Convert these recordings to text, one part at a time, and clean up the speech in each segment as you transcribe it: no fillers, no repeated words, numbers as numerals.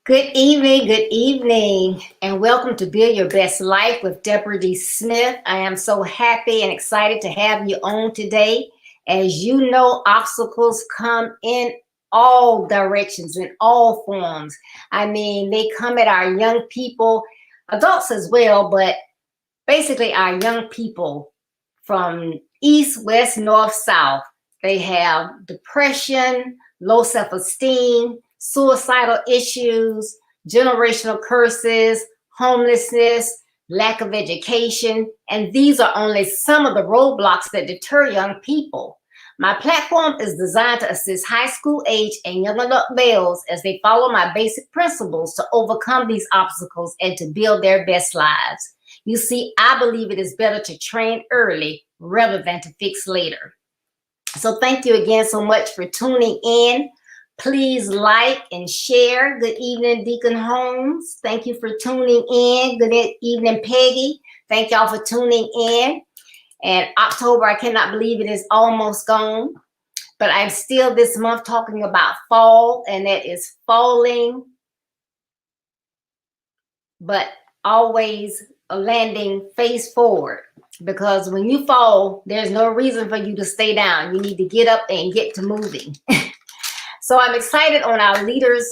Good evening, and welcome to Build Your Best Life with Deborah D. Smith. I am so happy and excited to have you on today. As you know, obstacles come in all directions, in all forms. I mean, they come at our young people, adults as well, but basically our young people from east, west, north, south. They have depression, low self-esteem, suicidal issues, generational curses, homelessness, lack of education, and these are only some of the roadblocks that deter young people. My platform is designed to assist high school age and young adult males as they follow my basic principles to overcome these obstacles and to build their best lives. You see, I believe it is better to train early rather than to fix later. So thank you again so much for tuning in. Please like and share. Good evening, Deacon Holmes. Thank you for tuning in. Good evening, Peggy. Thank y'all for tuning in. And October, I cannot believe it is almost gone. But I'm still this month talking about fall, and that is falling, but always landing face forward. Because when you fall, there's no reason for you to stay down. You need to get up and get to moving. So I'm excited on our leaders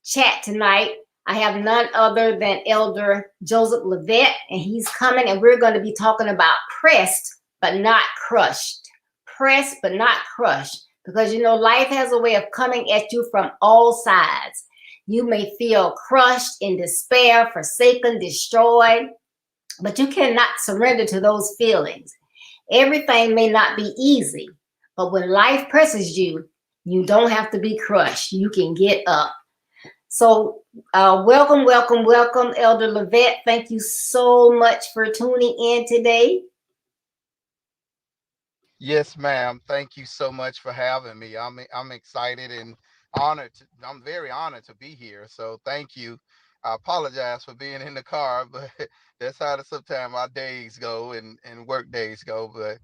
chat tonight. I have none other than Elder Joseph Levette, and he's coming, and we're going to be talking about pressed but not crushed. Pressed but not crushed. Because, you know, life has a way of coming at you from all sides. You may feel crushed, in despair, forsaken, destroyed, but you cannot surrender to those feelings. Everything may not be easy, but when life presses you, you don't have to be crushed. You can get up. So welcome, Elder Levette. Thank you so much for tuning in today. Yes, ma'am. Thank you so much for having me. I'm excited and honored. I'm very honored to be here. So thank you. I apologize for being in the car, but that's how sometimes our days go and work days go. But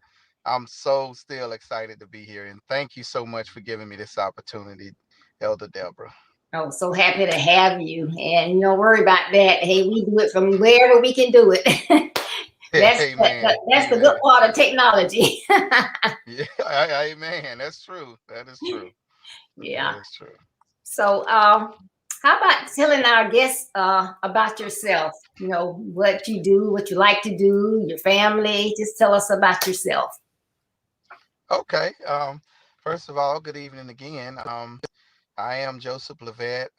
I'm so still excited to be here. And thank you so much for giving me this opportunity, Elder Deborah. Oh, so happy to have you. And don't worry about that. Hey, we do it from wherever we can do it. Amen. That's the good Amen. part of technology. Yeah, amen. That's true. That is true. That Yeah. is true. So how about telling our guests about yourself? You know, what you do, what you like to do, your family. Just tell us about yourself. Okay. First of all, good evening again. I am Joseph Levette.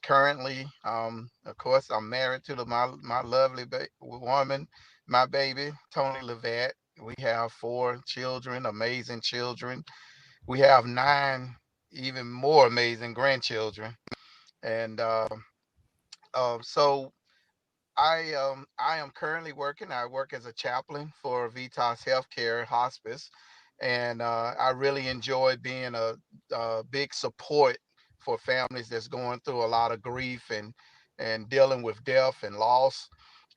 Currently, of course, I'm married to my lovely woman, my baby, Tony Levette. We have 4 children, amazing children. We have 9 even more amazing grandchildren. And so I am currently working. I work as a chaplain for Vitas Healthcare Hospice, and I really enjoy being a big support for families that's going through a lot of grief and dealing with death and loss.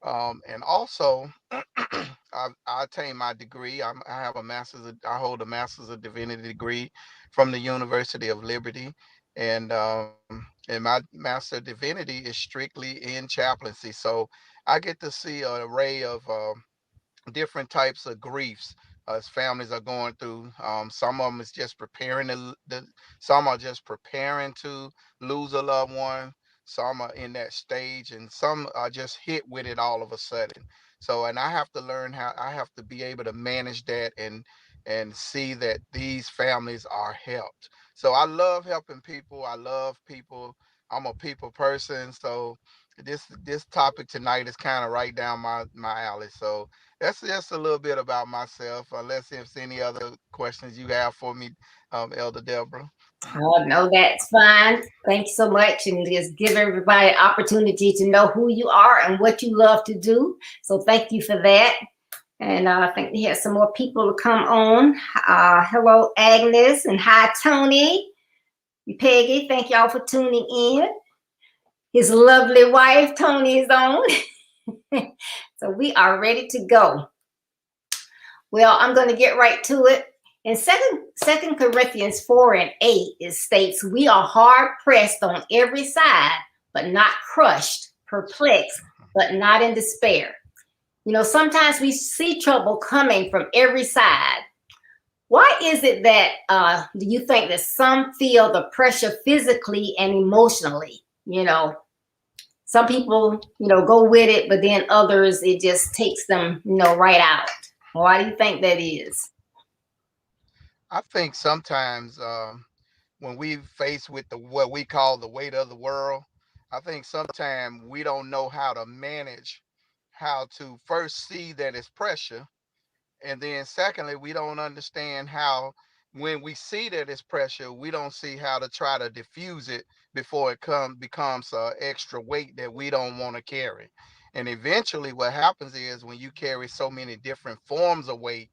And also, I attained my degree. I have a master's. I hold a master's of divinity degree from the University of Liberty, and my master of divinity is strictly in chaplaincy. So I get to see an array of different types of griefs as families are going through. Some of them is just preparing some are just preparing to lose a loved one. Some are in that stage, and some are just hit with it all of a sudden. So, and I have to learn how I have to be able to manage that and see that these families are helped. So I love helping people. I love people. I'm a people person. So this topic tonight is kind of right down my alley. So that's just a little bit about myself. Unless there's any other questions you have for me, Elder Deborah. Oh, no, that's fine. Thank you so much. And just give everybody an opportunity to know who you are and what you love to do. So thank you for that. And I think we have some more people to come on. Hello, Agnes, and hi, Tony, Peggy. Thank y'all for tuning in. His lovely wife, Tony, is on. So we are ready to go. Well, I'm going to get right to it. In Second Corinthians 4 and 8, it states, we are hard pressed on every side, but not crushed, perplexed, but not in despair. Sometimes we see trouble coming from every side. Why is it that do you think that some feel the pressure physically and emotionally? Some people, go with it, but then others, it just takes them, right out. Why do you think that is? I think sometimes when we face with what we call the weight of the world, I think sometimes we don't know how to manage, how to first see that it's pressure, and then secondly, we don't understand how when we see that it's pressure, we don't see how to try to diffuse it before it becomes extra weight that we don't want to carry. And eventually what happens is when you carry so many different forms of weight,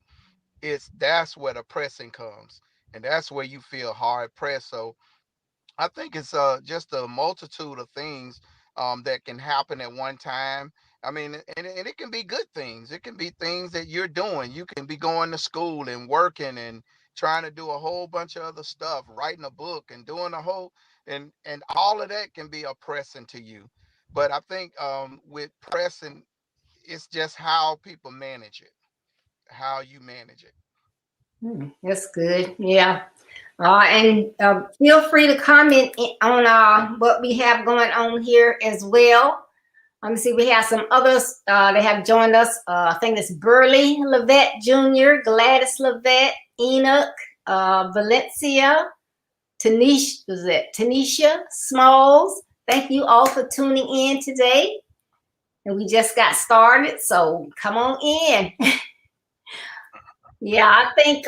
that's where the pressing comes, and that's where you feel hard pressed. So I think it's just a multitude of things that can happen at one time. I mean, and it can be good things. It can be things that you're doing. You can be going to school and working and trying to do a whole bunch of other stuff, writing a book and doing a whole, and all of that can be oppressing to you. But I think with pressing, it's just how people manage it, how you manage it. That's good. Yeah. And feel free to comment on what we have going on here as well. Let me see. We have some others that have joined us. I think it's Burley Levette Jr., Gladys Levette, Enoch, Valencia, Tanisha Smalls. Thank you all for tuning in today. And we just got started, so come on in. Yeah, I think,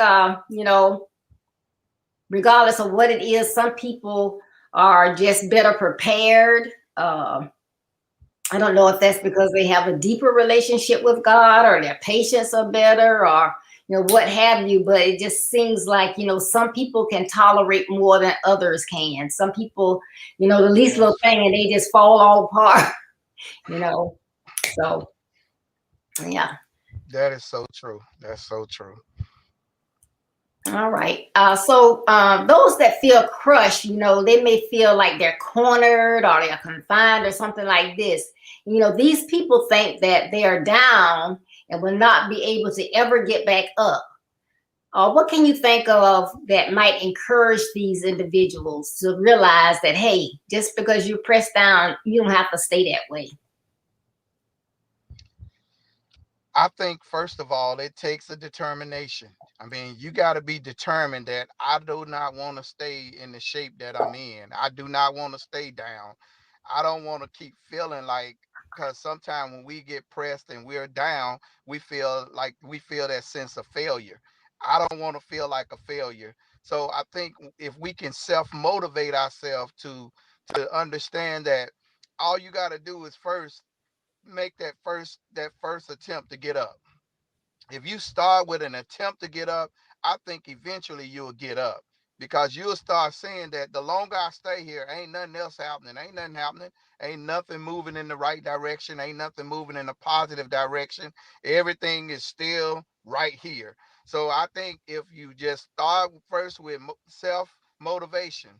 regardless of what it is, some people are just better prepared. I don't know if that's because they have a deeper relationship with God or their patience are better or, what have you. But it just seems like, some people can tolerate more than others can. Some people, the least little Yes, thing and they just fall all apart, you know. So, yeah. that is so true. That's so true. All right. So those that feel crushed, they may feel like they're cornered or they're confined or something like this. These people think that they are down and will not be able to ever get back up. What can you think of that might encourage these individuals to realize that, hey, just because you're pressed down, you don't have to stay that way? I think first of all, it takes a determination. I mean, you got to be determined that I do not want to stay in the shape that I'm in. I do not want to stay down. I don't want to keep feeling like, because sometimes when we get pressed and we're down, we feel that sense of failure. I don't want to feel like a failure. So I think if we can self motivate ourselves to understand that all you got to do is first make that first attempt to get up. If you start with an attempt to get up, I think eventually you'll get up because you'll start seeing that the longer I stay here, ain't nothing else happening. Ain't nothing happening. Ain't nothing moving in the right direction. Ain't nothing moving in a positive direction. Everything is still right here. So I think if you just start first with self motivation,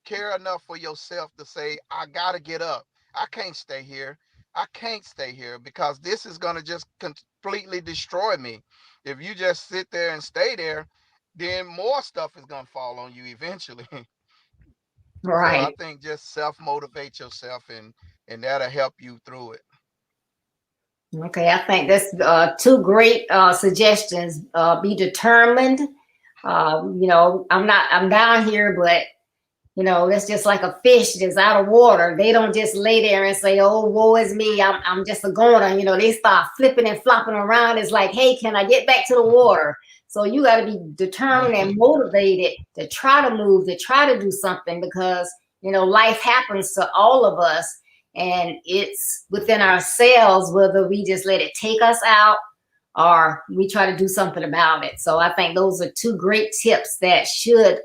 care enough for yourself to say, I got to get up. I can't stay here. I can't stay here because this is going to just completely destroy me. If you just sit there and stay there, then more stuff is going to fall on you eventually. So I Right. think just self motivate yourself, and that'll help you through it. Okay, I think that's two great suggestions. Be determined. I'm down here, but it's just like a fish that's out of water. They don't just lay there and say, "Oh, woe is me. I'm just a goner." They start flipping and flopping around. It's like, "Hey, can I get back to the water?" So you got to be determined and motivated to try to move, to try to do something because life happens to all of us, and it's within ourselves whether we just let it take us out or we try to do something about it. So I think those are two great tips that should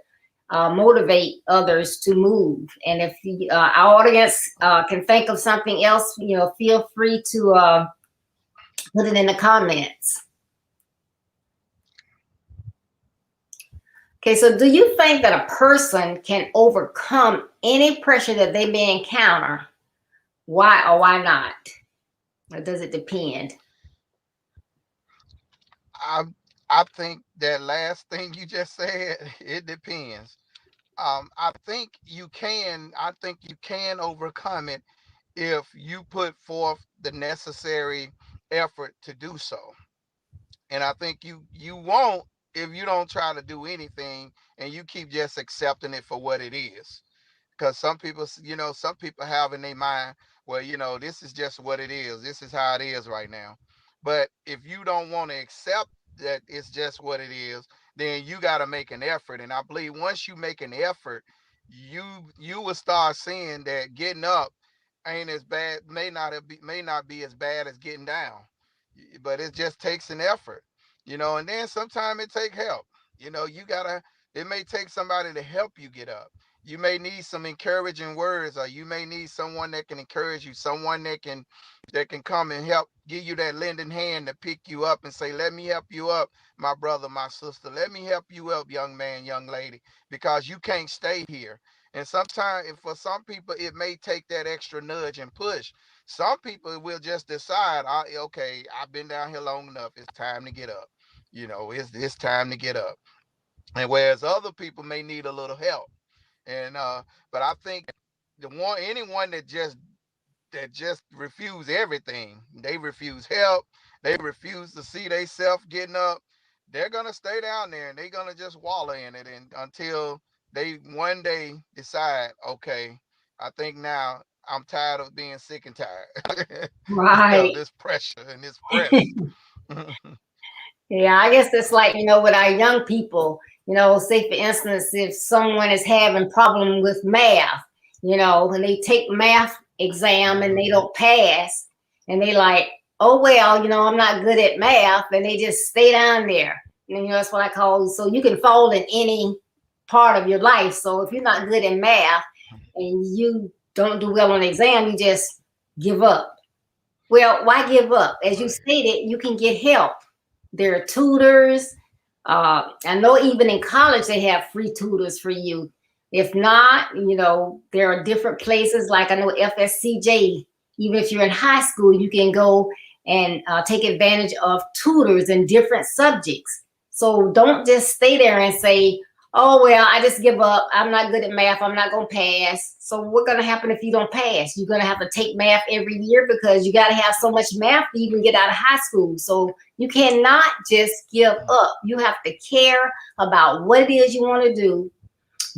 motivate others to move. And if our audience can think of something else, feel free to put it in the comments. Okay, so do you think that a person can overcome any pressure that they may encounter? Why or why not? Or does it depend? I I think that last thing you just said, it depends. I think you can overcome it if you put forth the necessary effort to do so. And I think you won't if you don't try to do anything and you keep just accepting it for what it is. Because some people, some people have in their mind, well, this is just what it is. This is how it is right now. But if you don't want to accept that it's just what it is, then you got to make an effort. And I believe once you make an effort, you you will start seeing that getting up ain't as bad, may not be as bad as getting down. But it just takes an effort, and then sometimes it take help. You gotta, it may take somebody to help you get up. You may need some encouraging words, or you may need someone that can encourage you, someone that can come and help give you that lending hand to pick you up and say, let me help you up, my brother, my sister. Let me help you up, young man, young lady, because you can't stay here. And sometimes, for some people, it may take that extra nudge and push. Some people will just decide, okay, I've been down here long enough. It's time to get up. It's time to get up. And whereas other people may need a little help. And but I think anyone that just refuse everything, they refuse help, they refuse to see themselves getting up, they're gonna stay down there and they're gonna just wallow in it, and until they one day decide, okay, I think now I'm tired of being sick and tired of Right. this pressure and this press. Yeah, I guess it's like, with our young people, say for instance, if someone is having problem with math, when they take math exam and they Mhm. don't pass, and they like, oh well, I'm not good at math, and they just stay down there. And that's what I call, so you can fall in any part of your life. So if you're not good at math and you don't do well on the exam, you just give up. Well, why give up? As you Right. stated, you can get help. There are tutors. I know even in college they have free tutors for you. If not, there are different places like I know FSCJ. Even if you're in high school, you can go and take advantage of tutors in different subjects. So don't just stay there and say, oh, well, I just give up. I'm not good at math. I'm not going to pass. So what's going to happen if you don't pass? You're going to have to take math every year because you got to have so much math to even get out of high school. So you cannot just give up. You have to care about what it is you want to do.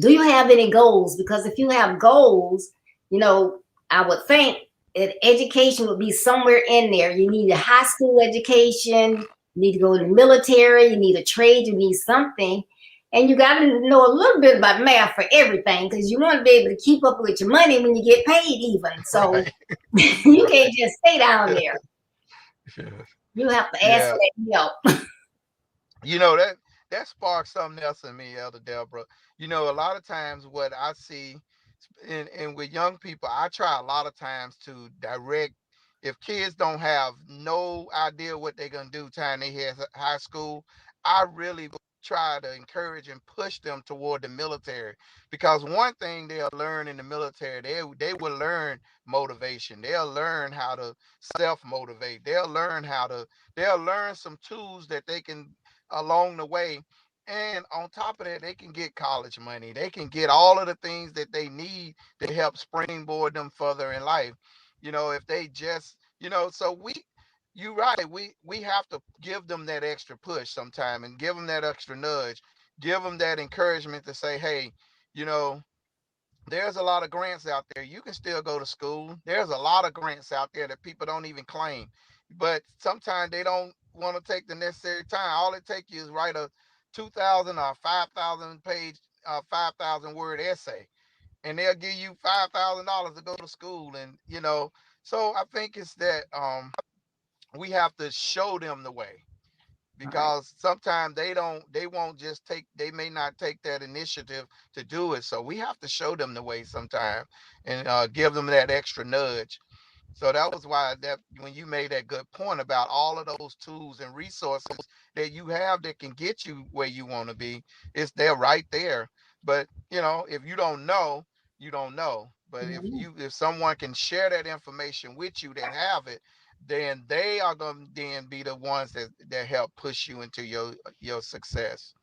Do you have any goals? Because if you have goals, you know, I would think that education would be somewhere in there. You need a high school education, you need to go in the military, you need a trade, you need something. And you got to know a little bit about math for everything because you want to be able to keep up with your money when you get paid, even. So Right. you Right. can't just stay down there. Yeah. You have to ask for Yeah. that help. That sparks something else in me, Elder Deborah. A lot of times what I see, and with young people, I try a lot of times to direct. If kids don't have no idea what they're gonna do time they hit high school, I really try to encourage and push them toward the military, because one thing they'll learn in the military, they will learn motivation. They'll learn how to self motivate. They'll learn some tools that they can along the way. And on top of that, they can get college money. They can get all of the things that they need to help springboard them further in life. If they just, so you're right. We have to give them that extra push sometime and give them that extra nudge, give them that encouragement to say, hey, you know, there's a lot of grants out there. You can still go to school. There's a lot of grants out there that people don't even claim. But sometimes they don't want to take the necessary time. All it takes you is write a 2,000 or 5,000 page, 5,000 word essay, and they'll give you $5,000 to go to school. And so I think it's that we have to show them the way, All right. because sometimes they won't just take, they may not take that initiative to do it. So we have to show them the way sometime, and give them that extra nudge. So that was why that when you made that good point about all of those tools and resources that you have that can get you where you want to be, it's there right there. But if you don't know, you don't know. But Mhm. if someone can share that information with you that have it, then they are gonna then be the ones that help push you into your success.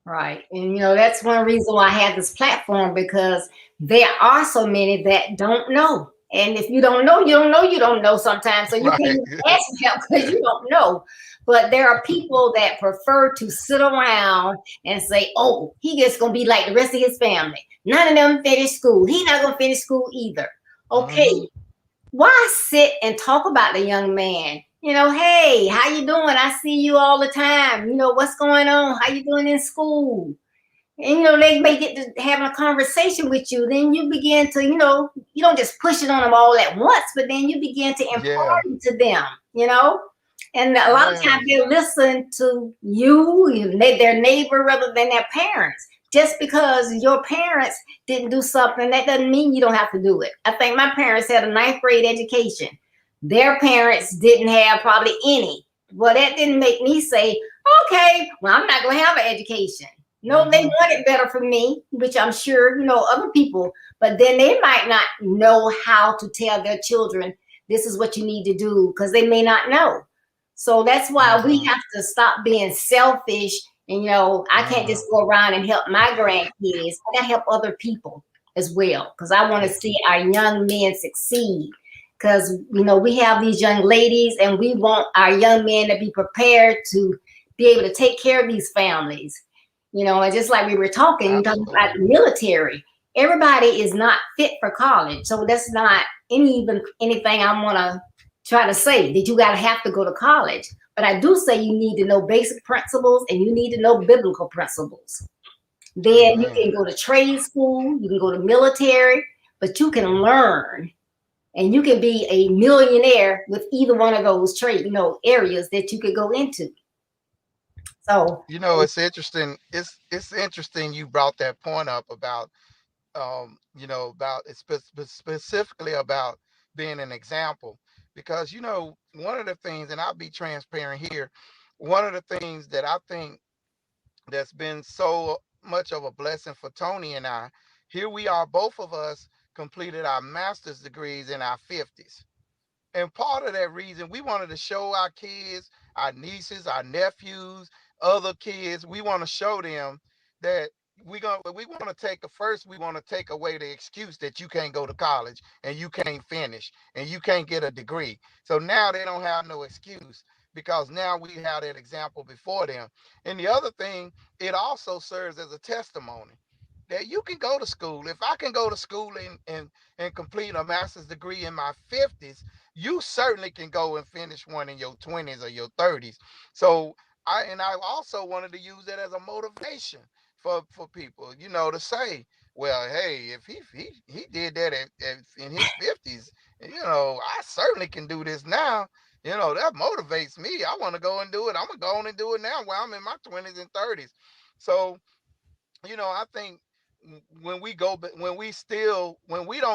Right. And that's one reason why I have this platform, because there are so many that don't know. And if you don't know, you don't know, you don't know sometimes. So you can't Right. even ask for help because you don't know. But there are people that prefer to sit around and say, oh, he just gonna be like the rest of his family. None of them finish school. He not gonna finish school either. Okay, Hmm. why sit and talk about the young man? Hey, how you doing? I see you all the time. What's going on? How you doing in school? And they may get to having a conversation with you. Then you begin to, you don't just push it on them all at once, but then you begin to Yeah. impart it to them, you know. And a lot of times Yes. they listen to you, their neighbor, rather than their parents. Just because your parents didn't do something, that doesn't mean you don't have to do it. I think my parents had a ninth grade education. Their parents didn't have probably any. Well, that didn't make me say, okay, well, I'm not going to have an education. No, they Hmm. want it better for me, which I'm sure, other people, but then they might not know how to tell their children, this is what you need to do, because they may not know. So that's why we Hmm. have to stop being selfish. And, I can't Hmm. just go around and help my grandkids. I got to help other people as well, because I want to see our young men succeed. Because, we have these young ladies and we want our young men to be prepared to be able to take care of these families. And just like we were talking about the Absolutely. military, everybody is not fit for college. So that's not anything I want to try to say that you got to have to go to college. But I do say you need to know basic principles and you need to know biblical principles. Then you Amen. can go to trade school, you can go to military, but you can learn and you can be a millionaire with either one of those trade, areas that you could go into. So, It's interesting. It's interesting you brought that point up about about specifically about being an example, because one of the things, and I'll be transparent here, one of the things that I think that's been so much of a blessing for Tony and I, here we are, both of us completed our master's degrees in our 50s. And part of that reason, we wanted to show our kids, our nieces, our nephews, other kids, we want to show them that we want to take a first, we want to take away the excuse that you can't go to college and you can't finish and you can't get a degree. So now they don't have no excuse, because now we have that example before them. And the other thing, it also serves as a testimony that you can go to school. If I can go to school and complete a master's degree in my 50s, you certainly can go and finish one in your 20s or your 30s. So I also wanted to use that as a motivation for people, to say, well, hey, if he did that in his 50s, I certainly can do this now. That motivates me. I want to go and do it. I'm gonna go on and do it now while I'm in my 20s and 30s. So I think when we don't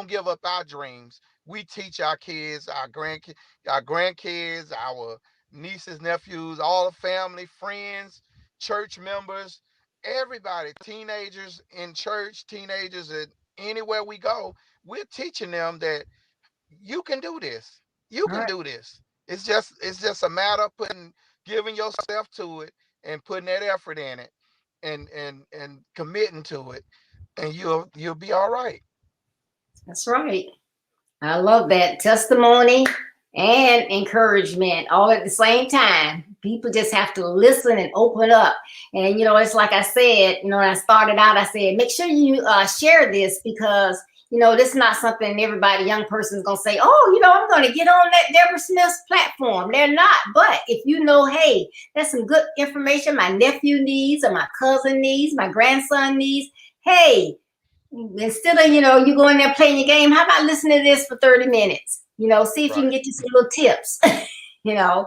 give up our dreams, we teach our kids, our grandkids, our nieces, nephews, all the family, friends, church members, everybody, teenagers in church, teenagers at anywhere we go, we're teaching them that you can do this. You all can right, do this. It's just a matter of giving yourself to it and putting that effort in it and committing to it, and you'll be all right. that's right. I love that testimony and encouragement all at the same time. People just have to listen and open up. And, it's like I said, when I started out, I said, make sure you share this, because, this is not something everybody, young person is going to say, oh, I'm going to get on that Deborah Smith's platform. They're not. But if hey, that's some good information my nephew needs or my cousin needs, my grandson needs. Hey, instead of you go in there playing your game, how about listening to this for 30 minutes, see if you can Right. get you some little tips. you know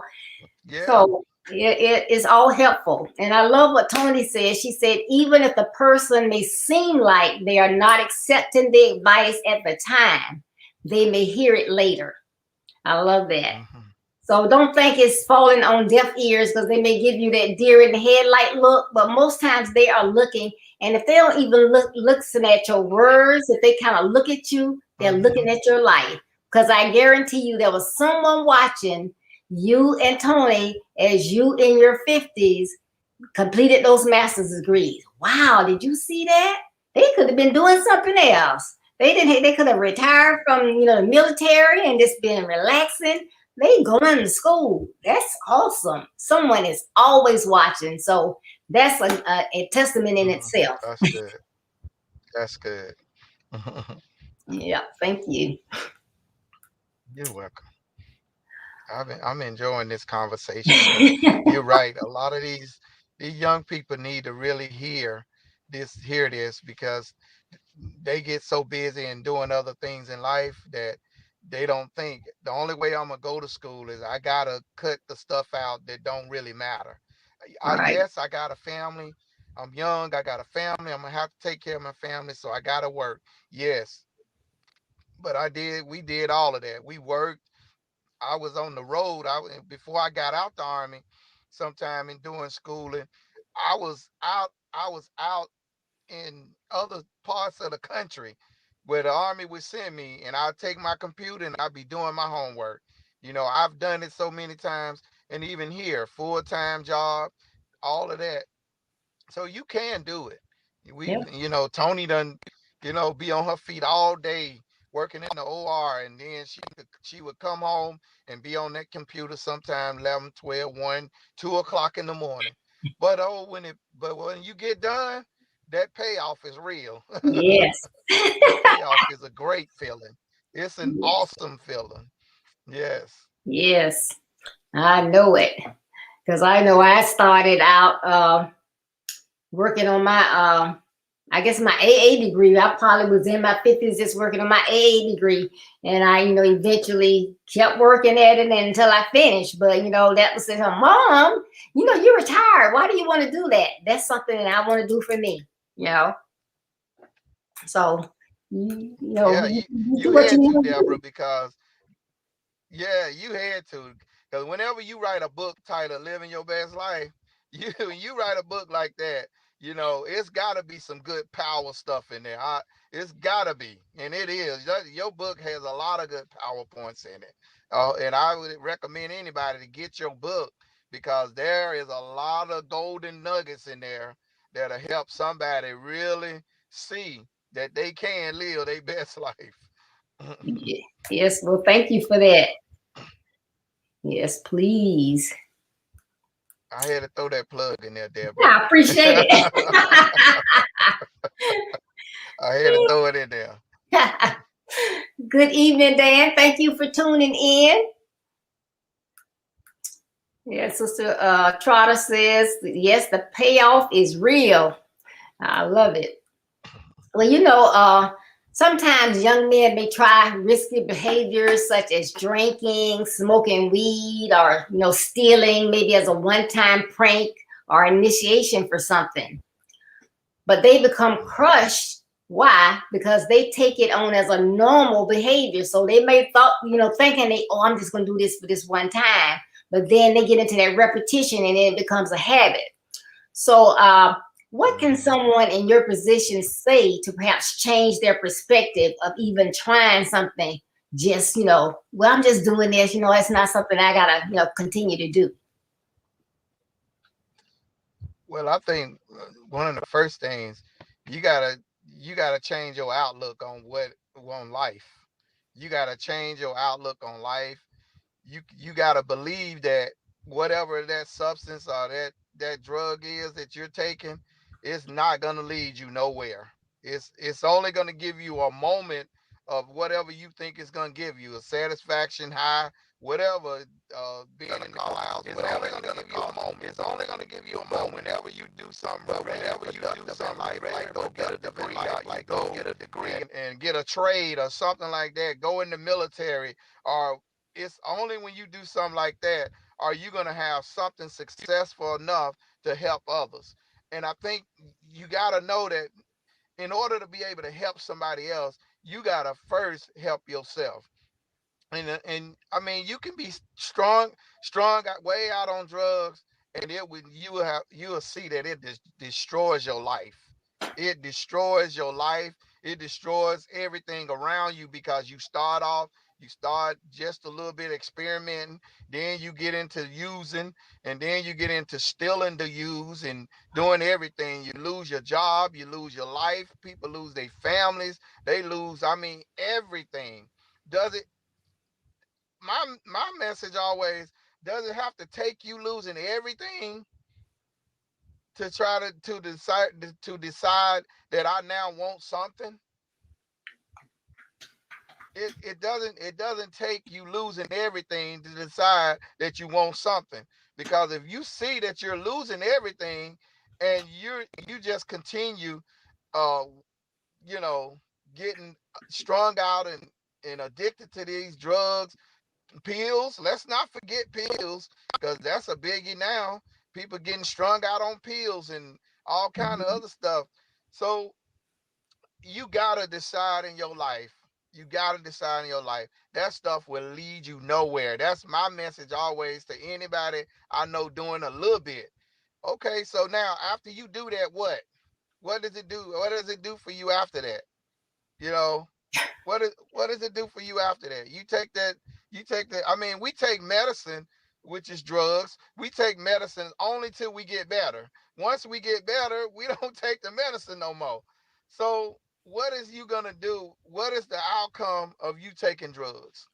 Yeah. so it is all helpful. And I love what Tony said. She said even if the person may seem like they are not accepting the advice at the time, they may hear it later. I love that. Hmm. So don't think it's falling on deaf ears because they may give you that deer in the headlight look, but most times they are looking. And if they don't even listen at your words, if they kind of look at you, they're looking Hmm. at your life. Because I guarantee you there was someone watching you and Tony as you in your 50s completed those master's degrees. Wow, did you see that? They could have been doing something else. They didn't. They could have retired from the military and just been relaxing. They going to school. That's awesome. Someone is always watching. So that's a testament in Hmm. itself. That's good. That's good. Yeah, thank you. You're welcome. I'm enjoying this conversation because you're right. A lot of these young people need to really hear this because they get so busy and doing other things in life that they don't think the only way I'm gonna go to school is I gotta cut the stuff out that don't really matter. Right. Yes, I got a family. I'm young. I got a family. I'm gonna have to take care of my family, so I gotta work. Yes, but we did all of that. We worked. I was on the road. Before I got out the army, sometime in doing schooling, I was out in other parts of the country where the army would send me, and I'd take my computer and I'd be doing my homework. I've done it so many times, and even here, full time job, all of that. So you can do it. Yep. Tony done, be on her feet all day working in the OR, and then she would come home and be on that computer sometime 11, 12, 1, 2 o'clock in the morning. But when you get done, that payoff is real. Yes. That payoff is a great feeling. It's an Yes. awesome feeling. Yes. Yes. I know it because I know I started out working on my I guess my AA degree. I probably was in my 50s just working on my AA degree. And I, eventually kept working at it until I finished. But, that was saying, Mom, you're retired. Why do you want to do that? That's something that I want to do for me, you know. So, Yeah, you do you what you had to, want to Deborah, do. because yeah, you had to. Because whenever you write a book titled Living Your Best Life, you write a book like that, it's got to be some good power stuff in there. It's got to be. And it is. Your book has a lot of good power points in it. And I would recommend anybody to get your book because there is a lot of golden nuggets in there that'll help somebody really see that they can live their best life. Yes, well, thank you for that. Yes, please. I had to throw that plug in there, Deborah. I appreciate I had to throw it in there. it. Good evening, Dan. Thank you for tuning in. Yeah, Sister Trotter says, yes, the payoff is real. I love it. Well, sometimes young men may try risky behaviors such as drinking, smoking weed, or, stealing, maybe as a one-time prank or initiation for something. But they become crushed. Why? Because they take it on as a normal behavior. So they may thought, thinking I'm just going to do this for this one time. But then they get into that repetition and then it becomes a habit. So, what can Mhm. someone in your position say to perhaps change their perspective of even trying something? Just, well, I'm just doing this, it's not something I gotta, continue to do. Well, I think one of the first things you gotta you gotta change your outlook on life. You gotta change your outlook on life. You gotta believe that whatever that substance or that drug is that you're taking, it's not gonna lead you nowhere. It's only gonna give you a moment of whatever you think it's gonna give you, a satisfaction high, whatever. Being in the clouds, it's only gonna give you a moment. It's only gonna give you a moment. Whenever you do something, whenever you do something like go get a degree, like go get a degree and get a trade or something like that. Go in the military, or it's only when you do something like that are you going to have something successful enough to help others. And I think you got to know that in order to be able to help somebody else, you gotta first help yourself. And I mean, you can be strong way out on drugs, and it would you will see that it destroys your life. It destroys your life. It destroys everything around you because you start just a little bit experimenting, then you get into using, and then you get into stealing to use and doing everything. You lose your job, you lose your life, people lose their families, they lose, I mean, everything. Does it my message always, does it have to take you losing everything to try to decide that I now want something? It doesn't take you losing everything to decide that you want something. Because if you see that you're losing everything and you just continue uh you know getting strung out and addicted to these drugs, pills. Let's not forget pills, because that's a biggie now. People getting strung out on pills and all kind of Mhm. other stuff. So you gotta decide in your life. You gotta decide in your life. That stuff will lead you nowhere. That's my message always to anybody I know doing a little bit. Okay, so now after you do that, what? What does it do? What does it do for you after that? You know, what does it do for you after that? You take that. I mean, we take medicine, which is drugs. We take medicine only till we get better. Once we get better, we don't take the medicine no more. So what is you gonna do? What is the outcome of you taking drugs?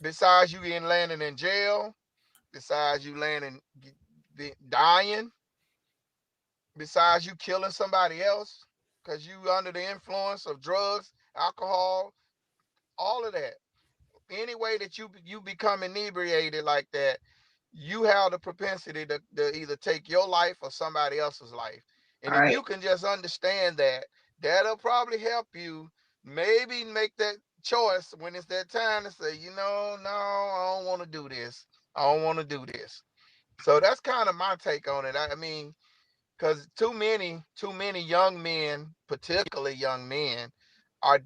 Besides you getting landing in jail, besides you landing dying, besides you killing somebody else because you under the influence of drugs, alcohol, all of that. Any way that you become inebriated like that, you have the propensity to either take your life or somebody else's life. And All if right. you can just understand that, that'll probably help you maybe make that choice when it's that time to say, no, I don't want to do this. I don't want to do this. So that's kind of my take on it. I mean, because too many young men, particularly young men, are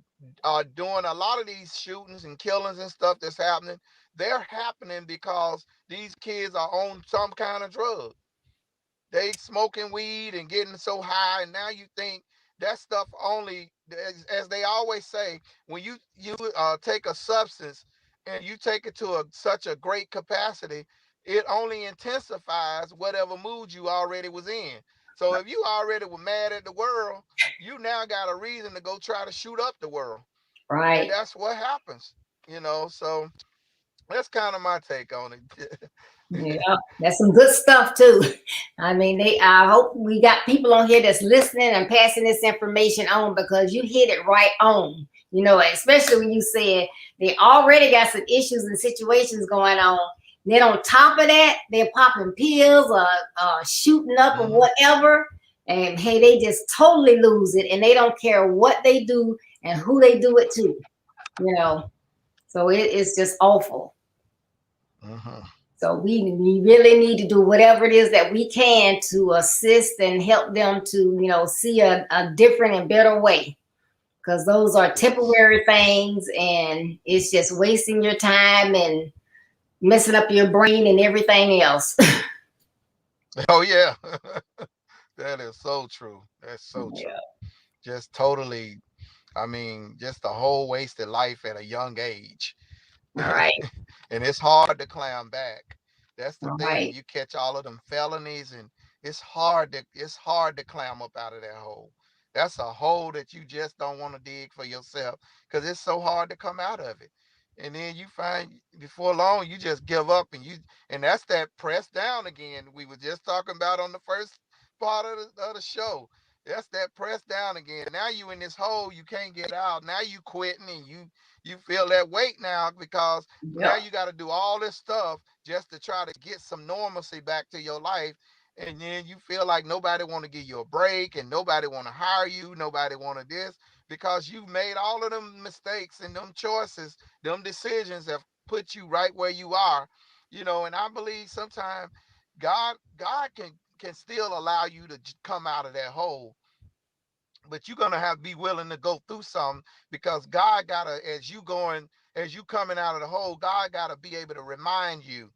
are doing a lot of these shootings and killings and stuff that's happening. They're happening because these kids are on some kind of drug. They smoking weed and getting so high, and now you think that stuff only, as they always say, when you take a substance and you take it to such a great capacity, it only intensifies whatever mood you already was in. So if you already were mad at the world, you now got a reason to go try to shoot up the world, and Right. that's what happens. So that's kind of my take on it. Yeah, that's some good stuff too. I mean, I hope we got people on here that's listening and passing this information on, because you hit it right on. Especially when you said they already got some issues and situations going on. Then on top of that, they're popping pills or shooting up or Hmm. whatever. And hey, they just totally lose it, and they don't care what they do and who they do it to. You know, so it's just awful. Hmm. So we really need to do whatever it is that we can to assist and help them to, see a different and better way. Because those are Yes. temporary things, and it's just wasting your time and messing up your brain and everything else. Oh yeah. That is so true. That's so Yeah. true. Just totally, I mean, just a whole wasted life at a young age. All right. And it's hard to climb back. That's the All thing. right. You catch all of them felonies, and it's hard to climb up out of that hole. That's a hole that you just don't want to dig for yourself, because it's so hard to come out of it. And then you find before long you just give up, and that's that press down again we were just talking about on the first part of the show. That's that press down again. Now you in this hole, you can't get out. Now you quitting, and you feel that weight now, because now Yep. you got to do all this stuff just to try to get some normalcy back to your life. And then you feel like nobody want to give you a break, and nobody want to hire you, nobody want to this, because you've made all of them mistakes and them choices, them decisions have put you right where you are. And I believe sometimes God can still allow you to come out of that hole, but you're gonna have to be willing to go through something, because God gotta, as you coming out of the hole, God gotta be able to remind you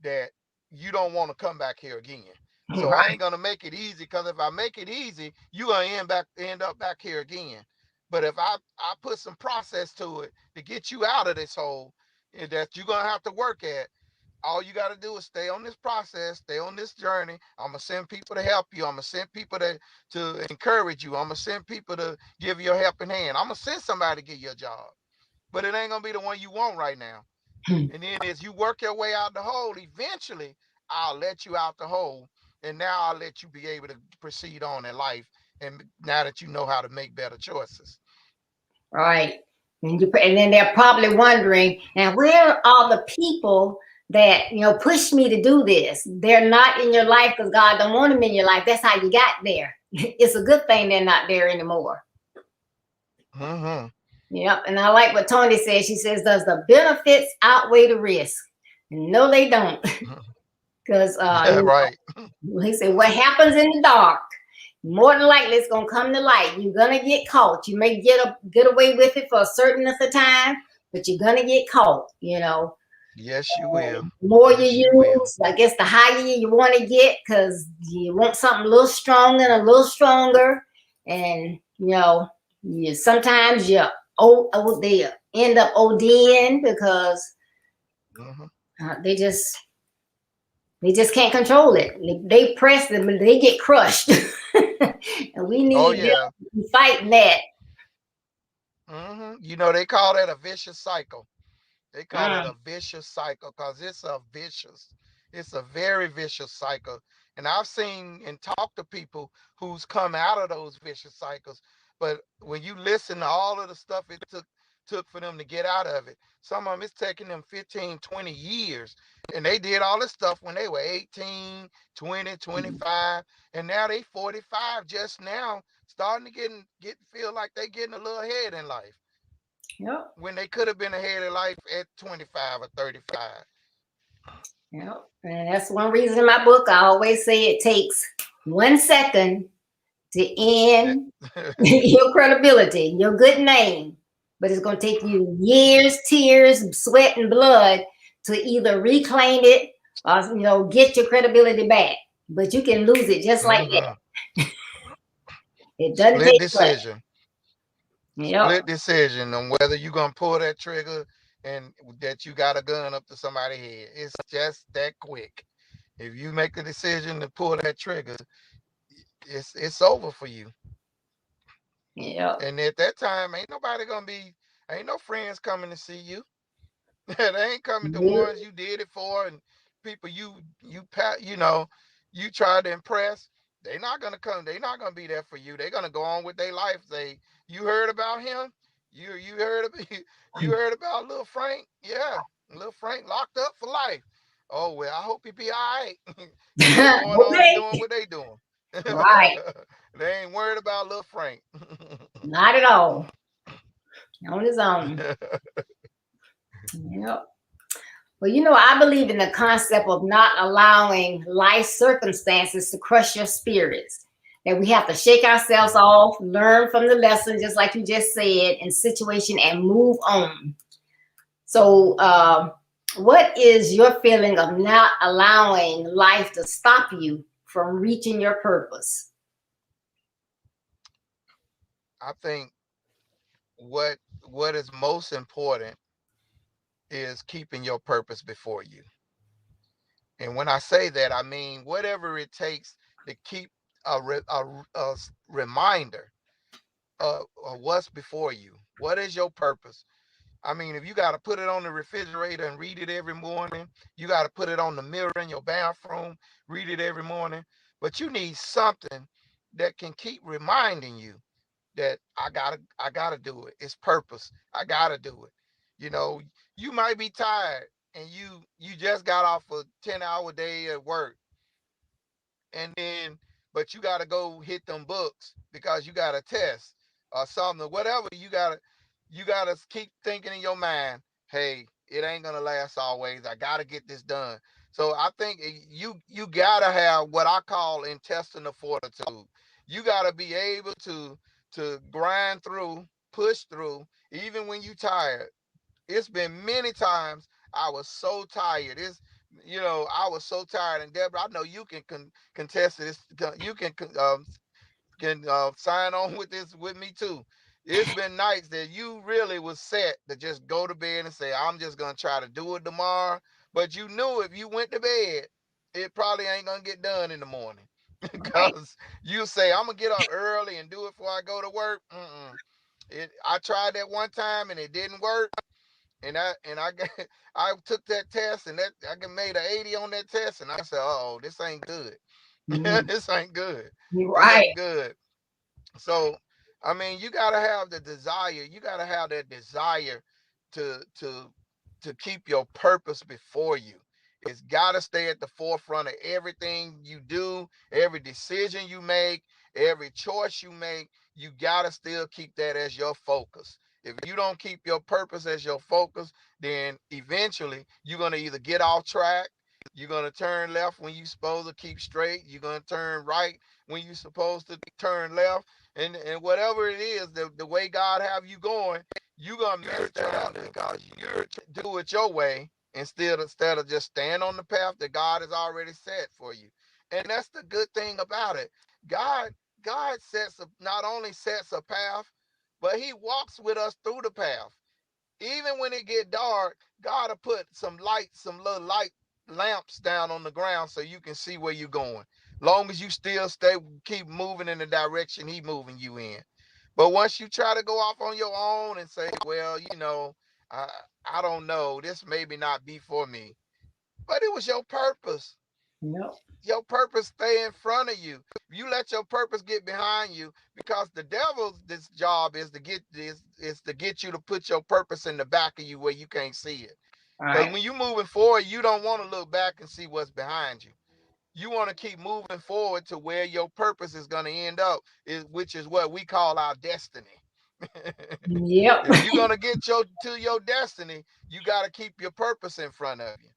that you don't want to come back here again. So I Right. ain't gonna make it easy, because if I make it easy, you're gonna end up back here again. But if I put some process to it to get you out of this hole, that you're gonna have to work at, all you got to do is stay on this process, stay on this journey. I'm gonna send people to help you. I'm gonna send people to encourage you. I'm gonna send people to give you a helping hand. I'm gonna send somebody to get you a job, but it ain't gonna be the one you want right now. And then as you work your way out the hole, eventually I'll let you out the hole, and now I'll let you be able to proceed on in life. And now that you know how to make better choices. Right. And then they're probably wondering, now where are the people that push me to do this? They're not in your life because God don't want them in your life. That's how you got there. It's a good thing they're not there anymore. Mm-hmm. Yep. And I like what Tony says. She says, "Does the benefits outweigh the risk?" No, they don't. Because Right. he said, "What happens in the dark, more than likely it's gonna come to light. You're gonna get caught. You may get away with it for a certain of the time, but you're gonna get caught. Yes, you will. The more you Yes, you will. use, I guess the higher you want to get, because you want something a little stronger and a little stronger, and sometimes they end up ODing because Mm-hmm. they just can't control it. They press them and they get crushed. And we Oh need yeah. them to be fighting that. You know, they call that a vicious cycle. They call it Mm, a vicious cycle because it's a very vicious cycle. And I've seen and talked to people who's come out of those vicious cycles. But when you listen to all of the stuff it took for them to get out of it, some of them it's taking them 15, 20 years. And they did all this stuff when they were 18, 20, 25, and now they 45 just now, starting to get feel like they getting a little ahead in life yep, when they could have been ahead of life at 25 or 35. yep. And that's one reason in my book I always say it takes 1 second to end your credibility, your good name. But it's going to take you years, tears, sweat, and blood to either reclaim it or get your credibility back. But you can lose it just like that. Hmm. It doesn't Split take much. decision. Yep. Split decision on whether you're gonna pull that trigger and that you got a gun up to somebody's head. It's just that quick. If you make the decision to pull that trigger, it's over for you. Yep. And at that time, ain't no friends coming to see you. They ain't coming the ones you did it for, and people you tried to impress. They not gonna come. They not gonna be there for you. They're gonna go on with their life. Say, you heard about him? You heard of you heard about little Frank? Yeah, little Frank locked up for life. Oh well, I hope he be all right. And they going on and Okay. doing what they doing. Right. They ain't worried about little Frank. Not at all. On his own. Yep. Well, I believe in the concept of not allowing life circumstances to crush your spirits. That we have to shake ourselves off, learn from the lesson, just like you just said, in situation, and move on. So, what is your feeling of not allowing life to stop you from reaching your purpose? I think what what is most important is keeping your purpose before you. And when I say that, I mean whatever it takes to keep a reminder of what's before you. What is your purpose? I mean, if you got to put it on the refrigerator and read it every morning, you got to put it on the mirror in your bathroom, read it every morning. But you need something that can keep reminding you that I gotta do it. It's purpose. I gotta do it. You know, you might be tired and you just got off a 10-hour day at work, and then but you gotta go hit them books because you got a test or something, or whatever. You gotta keep thinking in your mind, hey, it ain't gonna last always. I gotta get this done. So I think you gotta have what I call intestinal fortitude. You gotta be able to grind through, push through, even when you tired. It's been many times I was so tired. I was so tired. And Deborah, I know you can contest this. You can sign on with this with me too. It's been nights that you really was set to just go to bed and say, I'm just gonna try to do it tomorrow. But you knew if you went to bed, it probably ain't gonna get done in the morning. Right. Because you say, I'm gonna get up early and do it before I go to work. I tried that one time and it didn't work. And I I took that test and that I made an 80 on that test and I said, oh, this ain't good. Mhm. This ain't good. You're This right. ain't good. So, I mean, you gotta have the desire. You gotta have that desire to to to keep your purpose before you. It's gotta stay at the forefront of everything you do, every decision you make, every choice you make. You gotta still keep that as your focus. If you don't keep your purpose as your focus, then eventually you're gonna either get off track, you're gonna turn left when you're supposed to keep straight, you're gonna turn right when you're supposed to turn left, and whatever it is, the way God have you going, you gonna mess that up because you're do it your way instead of just stand on the path that God has already set for you. And that's the good thing about it. God God not only sets a path, but He walks with us through the path. Even when it get dark, God will put some little light lamps down on the ground so you can see where you're going. Long as you still keep moving in the direction He moving you in. But once you try to go off on your own and say, well, I, I don't know, this maybe not be for me. But it was your purpose. Yep. Your purpose stay in front of you. You let your purpose get behind you because the devil's this job is to get you to put your purpose in the back of you where you can't see it. All Because right. when you're moving forward, you don't want to look back and see what's behind you. You want to keep moving forward to where your purpose is going to end up, which is what we call our destiny. Yep. If you're going to get to your destiny, you got to keep your purpose in front of you.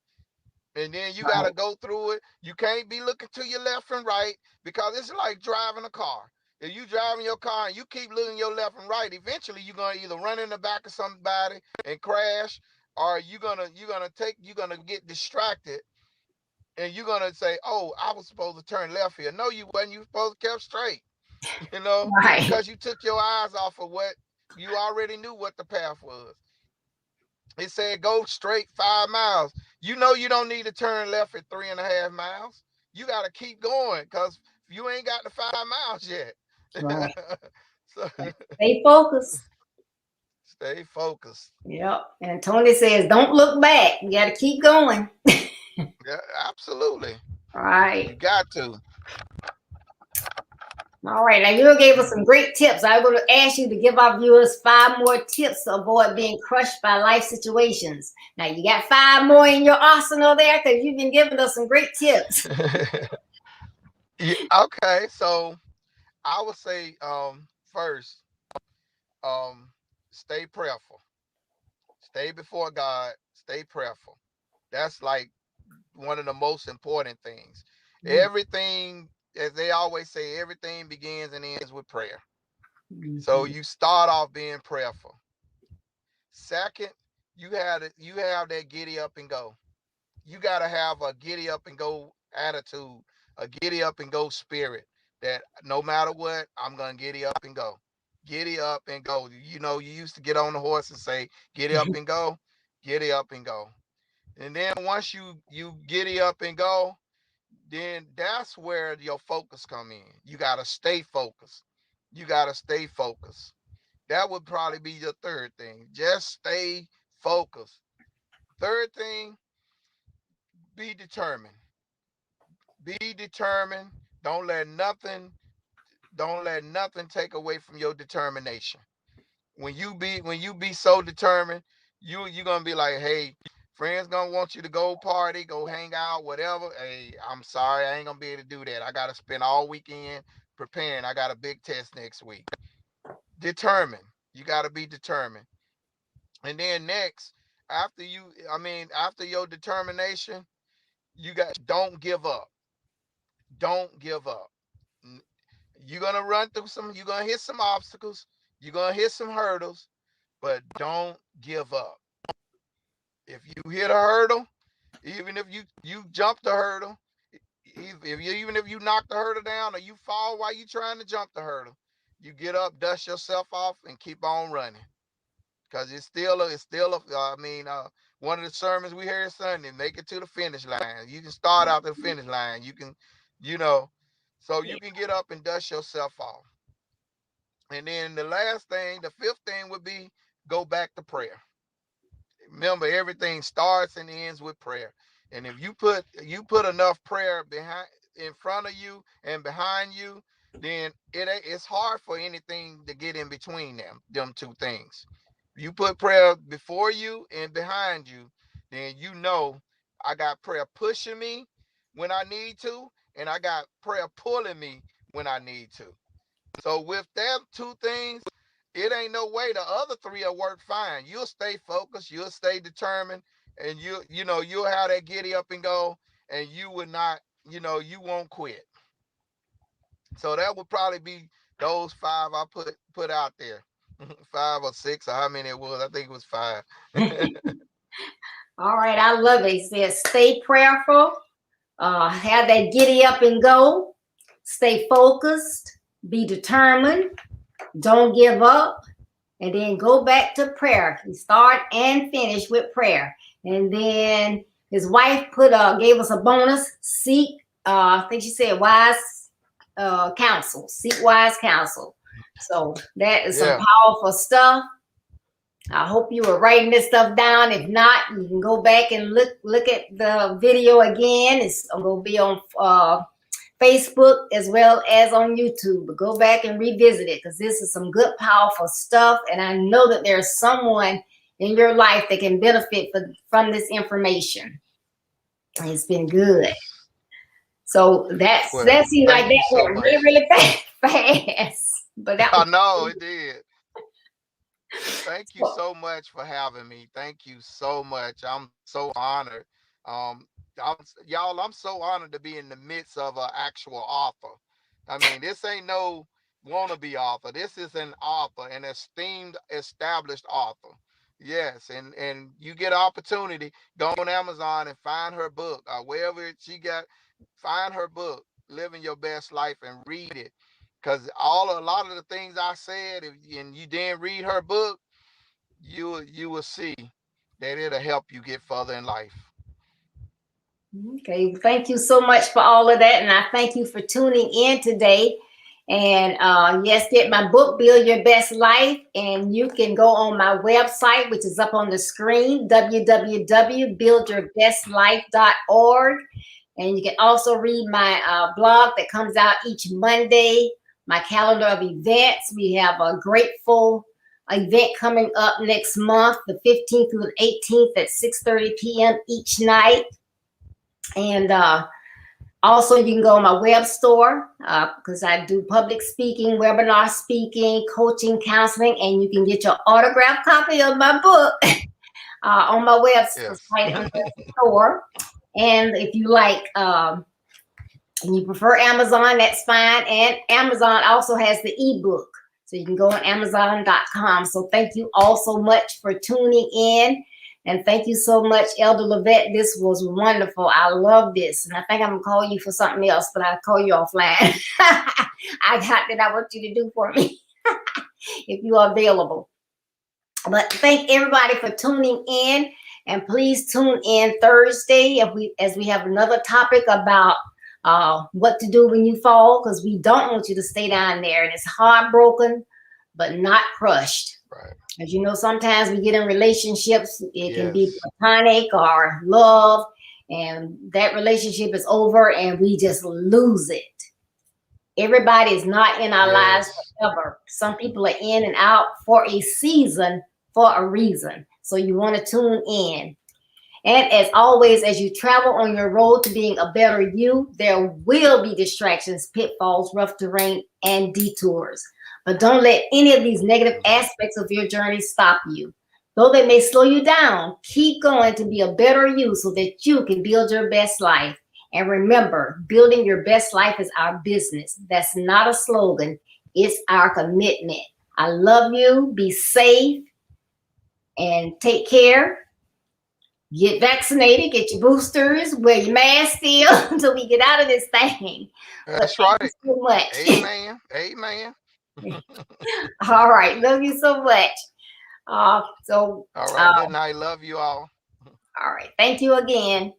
And then you got to Right. go through it. You can't be looking to your left and right because it's like driving a car. If you driving your car and you keep looking your left and right, eventually you're gonna either run in the back of somebody and crash, or you're gonna get distracted and you're gonna say, "Oh, I was supposed to turn left here." No, you wasn't. You supposed to keep straight, Right. because you took your eyes off of what you already knew what the path was. It said go straight 5 miles. You don't need to turn left at 3.5 miles. You got to keep going because you ain't got the 5 miles yet. Right. So Stay focused. stay focused. Yep. And Tony says, don't look back. You got to keep going. Yeah, absolutely. All You right. got to. All right. Now, you gave us some great tips. I'm going to ask you to give our viewers 5 more tips to avoid being crushed by life situations. Now, you got 5 more in your arsenal there because you've been giving us some great tips. Yeah, okay, so I would say first, um, stay prayerful. Stay before God. Stay prayerful. That's like one of the most important things. Everything, as they always say, everything begins and ends with prayer. So Mhm. you start off being prayerful. Second, you have that giddy up and go. You gotta have a giddy up and go attitude, a giddy up and go spirit. That no matter what, I'm gonna giddy up and go. Giddy up and go. You used to get on the horse and say, giddy up and go, giddy up and go. And then once you giddy up and go, then that's where your focus come in. You got to stay focused. You got to stay focused. That would probably be your third thing. Just stay focused. Third thing, be determined. Be determined. Don't let nothing don't let nothing take away from your determination. When you be so determined, you're gonna be like, hey, friends gonna want you to go party, go hang out, whatever. Hey, I'm sorry, I ain't gonna be able to do that. I gotta spend all weekend preparing. I got a big test next week. Determined. You gotta be determined. And then next, after your determination, don't give up. Don't give up. You're gonna run through you're gonna hit some obstacles, you're gonna hit some hurdles, but don't give up. If you hit a hurdle, even if you jump the hurdle, even if you knock the hurdle down or you fall while you're trying to jump the hurdle, you get up, dust yourself off, and keep on running. Because one of the sermons we heard Sunday, make it to the finish line. You can start out the finish line. You can, you know, so Yeah. you can get up and dust yourself off. And then the fifth thing would be go back to prayer. Remember, everything starts and ends with prayer. And if you put enough prayer behind in front of you and behind you, then it's hard for anything to get in between them two things. You put prayer before you and behind you, then I got prayer pushing me when I need to, and I got prayer pulling me when I need to. So with them two things, it ain't no way the other three will work fine. You'll stay focused, you'll stay determined, and you'll have that giddy up and go, and you would not, you won't quit. So that would probably be those five I put out there. Five or six or how many it was. I think it was five. All right, I love it. It says stay prayerful, have that giddy up and go, stay focused, be determined, don't give up, and then go back to prayer. You start and finish with prayer. And then his wife gave us a bonus. Seek, I think she said wise counsel. Seek wise counsel. So that is some Yeah. powerful stuff. I hope you were writing this stuff down. If not, you can go back and look at the video again. It's going to be on Facebook as well as on YouTube. But go back and revisit it because this is some good, powerful stuff. And I know that there's someone in your life that can benefit from this information. It's been good. Yes. So that seems like that went really, really fast. But that I was know it did. Thank you so much for having me. Thank you so much. I'm so honored. I'm so honored to be in the midst of an actual author. I mean, this ain't no wannabe author. This is an author, an esteemed, established author. Yes, and you get an opportunity, go on Amazon and find her book, wherever she got, find her book, Living Your Best Life, and read it. Because a lot of the things I said, and you didn't read her book, you will see that it'll help you get further in life. okay. Thank you so much for all of that, and I thank you for tuning in today. And yes, get my book, Build Your Best Life, and you can go on my website, which is up on the screen, www.buildyourbestlife.org. And you can also read my blog that comes out each Monday, my calendar of events. We have a grateful event coming up next month, the 15th through the 18th at 6:30 p.m. each night. And also, you can go on my web store because I do public speaking, webinar speaking, coaching, counseling, and you can get your autographed copy of my book on my website on the store. And if you like, and you prefer Amazon, that's fine. And Amazon also has the ebook. So you can go on Amazon.com. So thank you all so much for tuning in. And thank you so much, Elder Levette. This was wonderful. I love this. And I think I'm going to call you for something else, but I'll call you offline. I got that I want you to do for me if you are available. But thank everybody for tuning in. And please tune in Thursday as we have another topic about what to do when you fall, because we don't want you to stay down there. And it's heartbroken, but not crushed. Right. As you know, sometimes we get in relationships, it can be platonic or love, and that relationship is over and we just lose it. Everybody is not in our lives forever. Some people are in and out for a season for a reason. So you want to tune in. And as always, as you travel on your road to being a better you, there will be distractions, pitfalls, rough terrain, and detours. But don't let any of these negative aspects of your journey stop you. Though they may slow you down, keep going to be a better you so that you can build your best life. And remember, building your best life is our business. That's not a slogan, it's our commitment. I love you. Be safe and take care. Get vaccinated, get your boosters, wear your mask still until we get out of this thing. But That's thank you right. so much. Amen. Amen. All right. Love you so much. So, All right. uh, Good night. Love you all. all right. Thank you again.